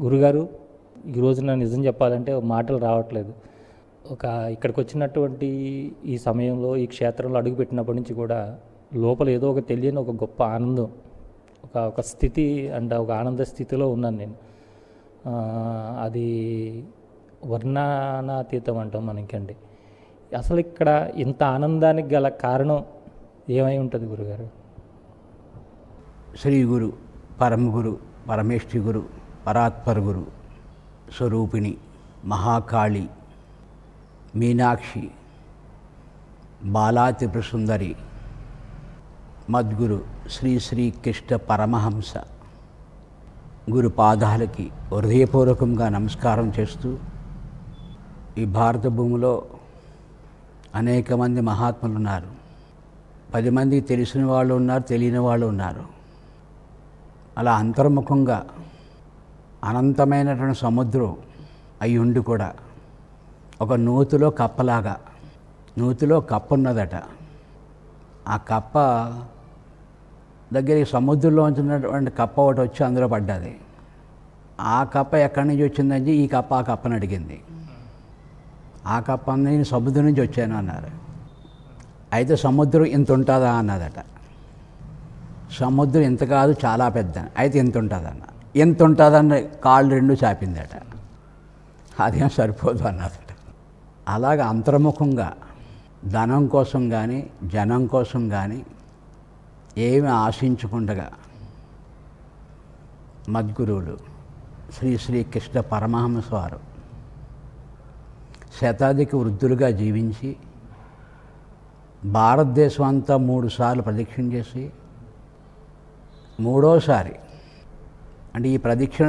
గురుగారు, ఈ రోజున నిజం చెప్పాలంటే మాటలు రావట్లేదు. ఇక్కడికి వచ్చినటువంటి ఈ సమయంలో ఈ క్షేత్రంలో అడుగుపెట్టినప్పటి నుంచి కూడా లోపల ఏదో ఒక తెలియని ఒక గొప్ప ఆనందం, ఒక స్థితి అంటే ఒక ఆనంద స్థితిలో ఉన్నాను నేను. అది వర్ణనాతీతం అంటాం మనకండి. అసలు ఇక్కడ ఇంత ఆనందానికి గల కారణం ఏమై ఉంటుంది గురుగారు? శ్రీ గురు, పరమ గురు, పరమేష్ఠి గురు, పరాత్పర గురు స్వరూపిణి మహాకాళి, మీనాక్షి, బాలా త్రిపుర సుందరి, మద్గురు శ్రీ శ్రీ కృష్ణ పరమహంస గురు పాదాలకి హృదయపూర్వకంగా నమస్కారం చేస్తూ, ఈ భారత భూమిలో అనేక మంది మహాత్ములు ఉన్నారు. 10 మంది తెలిసిన వాళ్ళు ఉన్నారు, తెలియని వాళ్ళు ఉన్నారు. అలా అంతర్ముఖంగా అనంతమైనటువంటి సముద్రం అయి ఉండి కూడా ఒక నూతిలో కప్పలాగా, నూతిలో కప్ప ఉన్నదట. ఆ కప్ప దగ్గరికి సముద్రంలో ఉంచినటువంటి కప్ప ఒకటి వచ్చి అందులో పడ్డది. ఆ కప్ప ఎక్కడి నుంచి వచ్చిందని ఈ కప్ప ఆ కప్పని అడిగింది. ఆ కప్ప నేను సముద్రం నుంచి వచ్చాను అన్నారు. అయితే సముద్రం ఇంత ఉంటుందా అన్నదట. సముద్రం ఇంత కాదు, చాలా పెద్ద. అయితే ఇంత ఉంటుందన్న. ఎంత ఉంటుందన్న కాళ్ళు 2 చాపిందట. అదేం సరిపోదు అన్నదట. అలాగ అంతర్ముఖంగా ధనం కోసం కానీ జనం కోసం కానీ ఏమి ఆశించకుండగా మద్గురువులు శ్రీ శ్రీ కృష్ణ పరమహంస వారు శతాధిక వృద్ధులుగా జీవించి భారతదేశం అంతా 3 సార్లు ప్రదక్షిణ చేసి, 3వసారి అంటే ఈ ప్రదక్షిణ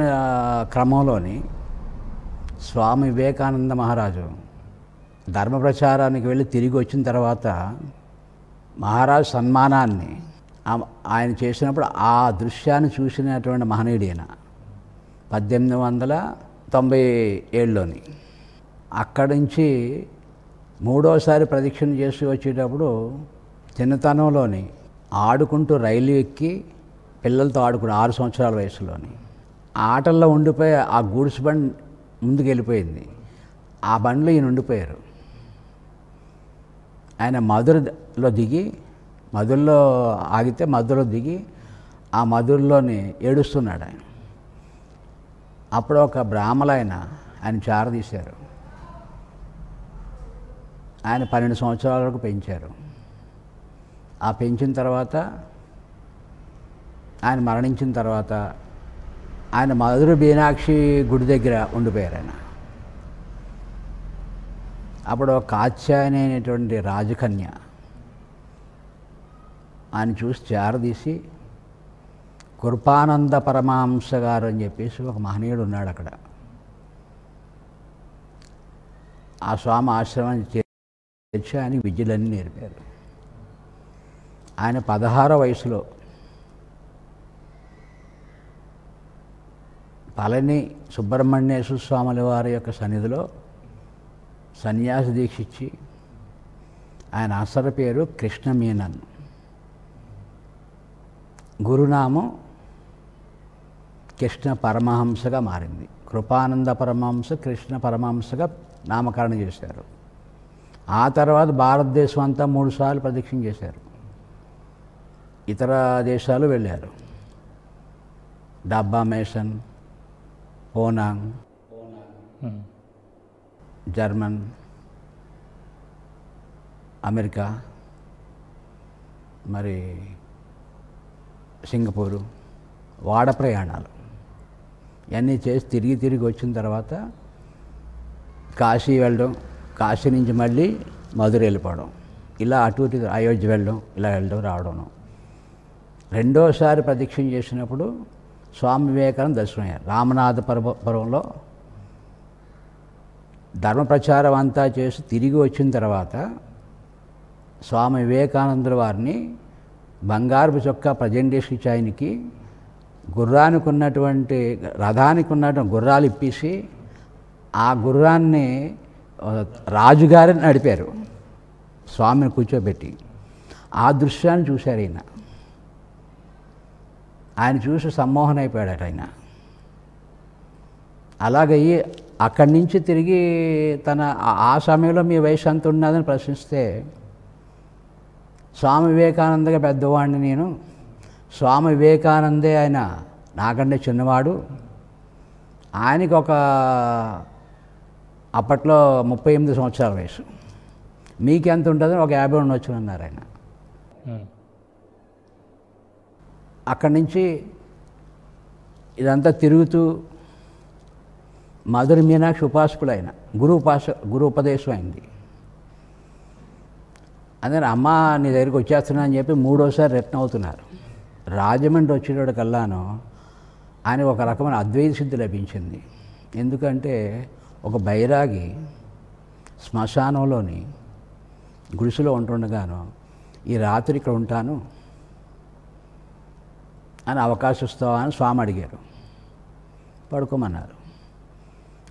క్రమంలోని స్వామి వివేకానంద మహారాజు ధర్మ ప్రచారానికి వెళ్ళి తిరిగి వచ్చిన తర్వాత మహారాజు సన్మానాన్ని ఆయన చేసినప్పుడు ఆ దృశ్యాన్ని చూసినటువంటి మహనీయుడైన 1897లోని అక్కడి నుంచి 3వసారి ప్రదక్షిణ చేసి వచ్చేటప్పుడు చిన్నతనంలోని ఆడుకుంటూ రైలు ఎక్కి పిల్లలతో ఆడుకుని 6 సంవత్సరాల వయసులోని ఆటల్లో ఉండిపోయి ఆ గూడ్స్ బండి ముందుకు వెళ్ళిపోయింది. ఆ బండిలో ఈయన ఉండిపోయారు. ఆయన మధురలో దిగి, మధురలో ఆగితే మధురలో దిగి ఆ మధురలోని ఏడుస్తున్నాడు ఆయన. అప్పుడు ఒక బ్రాహ్మణ ఆయన చారదీశారు. ఆయన 12 సంవత్సరాల వరకు పెంచారు. ఆ పెంచిన తర్వాత ఆయన మరణించిన తర్వాత ఆయన మధుర మీనాక్షి గుడి దగ్గర ఉండిపోయారు ఆయన. అప్పుడు ఒక కాత్యాయని అనేటువంటి రాజకన్య ఆయన చూసి చారదీసి, కృపానంద పరమహంస గారు అని చెప్పేసి ఒక మహనీయుడు ఉన్నాడు అక్కడ. ఆ స్వామి ఆశ్రమాన్ని తెచ్చి ఆయన విద్యలన్నీ నేర్పారు. ఆయన 16వ వయసులో పళని సుబ్రహ్మణ్యేశ్వర స్వాముల వారి యొక్క సన్నిధిలో సన్యాసి దీక్ష ఇచ్చి, ఆయన అసలు పేరు కృష్ణమీనన్, గురునామం కృష్ణ పరమహంసగా మారింది. కృపానంద పరమహంస కృష్ణ పరమహంసగా నామకరణం చేశారు. ఆ తర్వాత భారతదేశం అంతా 3 సార్లు ప్రదక్షిణ చేశారు. ఇతర దేశాలు వెళ్ళారు. డబ్బా మేషన్, పోనాంగ్, జర్మన్, అమెరికా, మరి సింగపూరు, వాడ ప్రయాణాలు ఇవన్నీ చేసి తిరిగి వచ్చిన తర్వాత కాశీ వెళ్ళడం, కాశీ నుంచి మళ్ళీ మధుర వెళ్ళిపోవడం, ఇలా అటు ఇటు అయోధ్య వెళ్ళడం, ఇలా వెళ్ళడం రావడం. 2వసారి ప్రదక్షిణ చేసినప్పుడు స్వామి వివేకానంద దర్శనమయ్యారు. రామనాథపురంలో ధర్మ ప్రచారం అంతా చేసి తిరిగి వచ్చిన తర్వాత స్వామి వివేకానందుల వారిని బంగారపు చొక్కా ప్రజెంటేషన్ ఇచ్చి ఆయనకి గుర్రానికి ఉన్నటువంటి రథానికి ఉన్నటువంటి గుర్రాలు ఇప్పేసి ఆ గుర్రాన్ని రాజుగారిని నడిపారు, స్వామిని కూర్చోబెట్టి. ఆ దృశ్యాన్ని చూశారు ఈయన. ఆయన చూసి సమ్మోహన అయిపోయాడట ఆయన. అలాగయ్యి అక్కడి నుంచి తిరిగి ఆ సమయంలో మీ వయసు ఎంత ఉన్నదని ప్రశ్నిస్తే, స్వామి వివేకానందగా పెద్దవాడిని నేను, స్వామి వివేకానందే ఆయన నాకంటే చిన్నవాడు, ఆయనకి అప్పట్లో 38 సంవత్సరాల వయసు, మీకెంత ఉంటుందని ఒక 50 ఉండొచ్చు అన్నారు ఆయన. అక్కడి నుంచి ఇదంతా తిరుగుతూ మధుర మీనాక్షి ఉపాసకులు ఆయన గురు ఉపదేశం అయింది. అందుకని అమ్మ నీ దగ్గరికి వచ్చేస్తున్నా అని చెప్పి 3వసారి రిటర్న్ అవుతున్నారు. రాజమండ్రి వచ్చేటోడికల్లాను ఆయన ఒక రకమైన అద్వైత సిద్ధి లభించింది. ఎందుకంటే ఒక బైరాగి శ్మశానంలోని గుడిసెలో ఉంటుండగాను ఈ రాత్రి ఇక్కడ ఉంటాను అని అవకాశం ఇస్తావా అని స్వామి అడిగారు. పడుకోమన్నారు.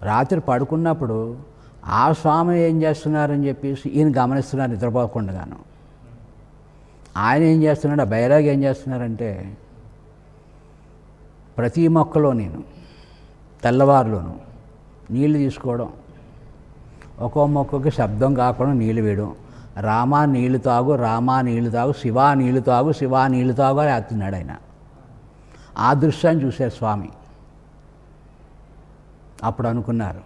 రాత్రి పడుకున్నప్పుడు ఆ స్వామి ఏం చేస్తున్నారని చెప్పేసి ఈయన గమనిస్తున్నారు నిద్రపోకుండాను. ఆయన ఏం చేస్తున్నాడు, ఆ బైరాగి ఏం చేస్తున్నారంటే ప్రతి మొక్కలో నేను తెల్లవారులోను నీళ్లు తీసుకోవడం, ఒక్కో మొక్కకి శబ్దం కాకుండా నీళ్ళు వేయడం, రామా నీళ్లు తాగు, రామా నీళ్లు తాగు, శివా నీళ్లు తాగు, శివా నీళ్లు తాగు అని అత్తున్నాడు ఆయన. ఆ దృశ్యాన్ని చూశారు స్వామి. అప్పుడు అనుకున్నారు,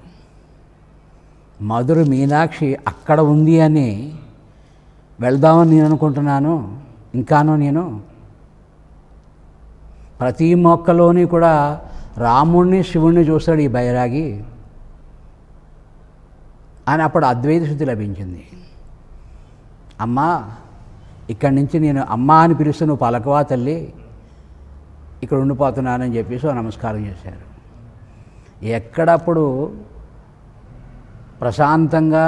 మధుర మీనాక్షి అక్కడ ఉంది అని వెళ్దామని నేను అనుకుంటున్నాను. ఇంకాను నేను ప్రతి మొక్కలోని కూడా రాముణ్ణి శివుణ్ణి చూస్తాడు ఈ బైరాగి అని అప్పుడు అద్వైత శుద్ధి లభించింది. అమ్మా ఇక్కడి నుంచి నేను అమ్మ అని పిలుస్తూ నువ్వు పలకవా తల్లి, ఇక్కడ ఉండిపోతున్నానని చెప్పేసి నమస్కారం చేశారు. ఎక్కడప్పుడు ప్రశాంతంగా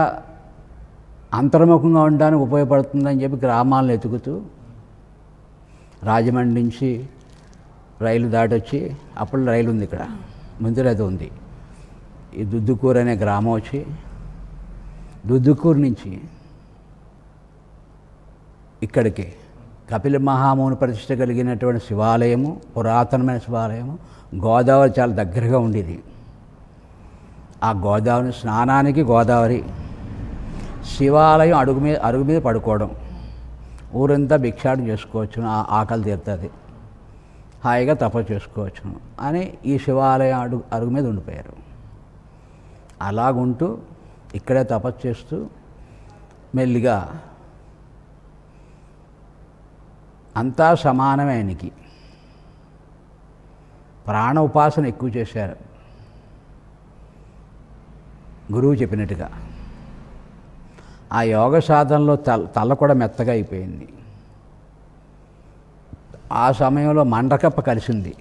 అంతర్ముఖంగా ఉండడానికి ఉపయోగపడుతుందని చెప్పి గ్రామాలను ఎతుకుతూ రాజమండ్రి నుంచి రైలు దాటొచ్చి, అప్పుడు రైలు ఉంది ఇక్కడ, ముందు అది ఉంది, ఈ దుద్దుకూరు అనే గ్రామం వచ్చి దుద్దుకూరు నుంచి ఇక్కడికి కపిల మహాముని ప్రతిష్ట కలిగినటువంటి శివాలయము, పురాతనమైన శివాలయము, గోదావరి చాలా దగ్గరగా ఉండేది. ఆ గోదావరి స్నానానికి గోదావరి, శివాలయం అరుగు మీద పడుకోవడం, ఊరంతా భిక్షాటన చేసుకోవచ్చును, ఆకలి తీరుతుంది, హాయిగా తపస్సు చేసుకోవచ్చును అని ఈ శివాలయం అరుగు మీద ఉండిపోయారు. అలాగుంటూ ఇక్కడే తపస్సు చేస్తూ మెల్లిగా అంతా సమానమే ఆయనకి. ప్రాణ ఉపాసన ఎక్కువ చేశారు గురువు చెప్పినట్టుగా. ఆ యోగ సాధనలో తల కూడా మెత్తగా అయిపోయింది. ఆ సమయంలో మండకప్ప కలిసింది,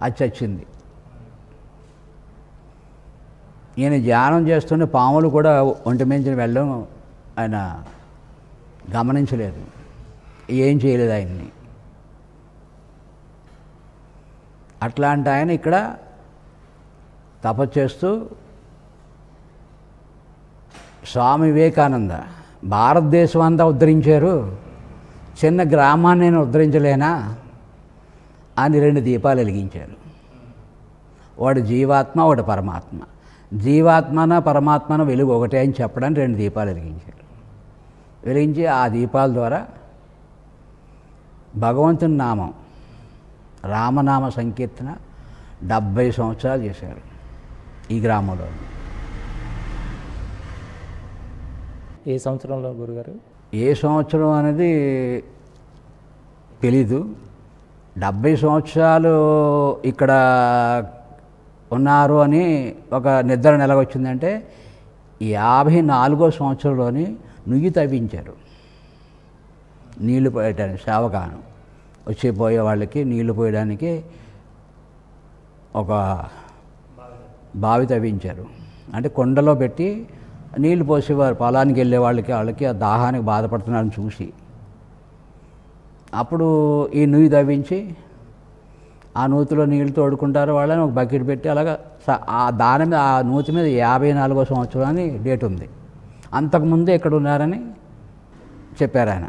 అది చచ్చింది. ఈయన ధ్యానం చేస్తుంటే పాములు కూడా ఒంటి మించి వెళ్ళడం ఆయన గమనించలేదు, ఏం చేయలేదు ఆయన్ని. అట్లాంటి ఆయన ఇక్కడ తపస్సు చేస్తూ స్వామి వివేకానంద భారతదేశం అంతా ఉద్ధరించారు, చిన్న గ్రామాన్ని నేను ఉద్ధరించలేనా అని 2 దీపాలు వెలిగించారు. వాడు జీవాత్మ, వాడు పరమాత్మ. జీవాత్మన పరమాత్మన వెలుగు ఒకటే అని చెప్పడానికి 2 దీపాలు వెలిగించారు. వెలిగించి ఆ దీపాల ద్వారా భగవంతుని నామం, రామనామ సంకీర్తన 70 సంవత్సరాలు చేశారు ఈ గ్రామంలో. ఏ సంవత్సరంలో గురుగారు? ఏ సంవత్సరం అనేది తెలీదు. 70 సంవత్సరాలు ఇక్కడ ఉన్నారు అని ఒక నిర్ధారణ ఎలాగొచ్చిందంటే 54వ సంవత్సరంలోని నుయ్యి తవ్వించారు. నీళ్లు పోయడానికి శావకాను వచ్చిపోయే వాళ్ళకి నీళ్లు పోయడానికి ఒక బావి తవ్వించారు. అంటే కొండలో పెట్టి నీళ్లు పోసేవారు పొలానికి వెళ్ళే వాళ్ళకి ఆ దాహానికి బాధపడుతున్నారని చూసి. అప్పుడు ఈ నుయ్యి తవ్వించి ఆ నూతిలో నీళ్లు తోడుకుంటారు వాళ్ళని ఒక బకెట్ పెట్టి అలాగా దాని మీద ఆ నూతి మీద 54వ సంవత్సరం అని డేట్ ఉంది. అంతకుముందే ఇక్కడ ఉన్నారని చెప్పారు ఆయన.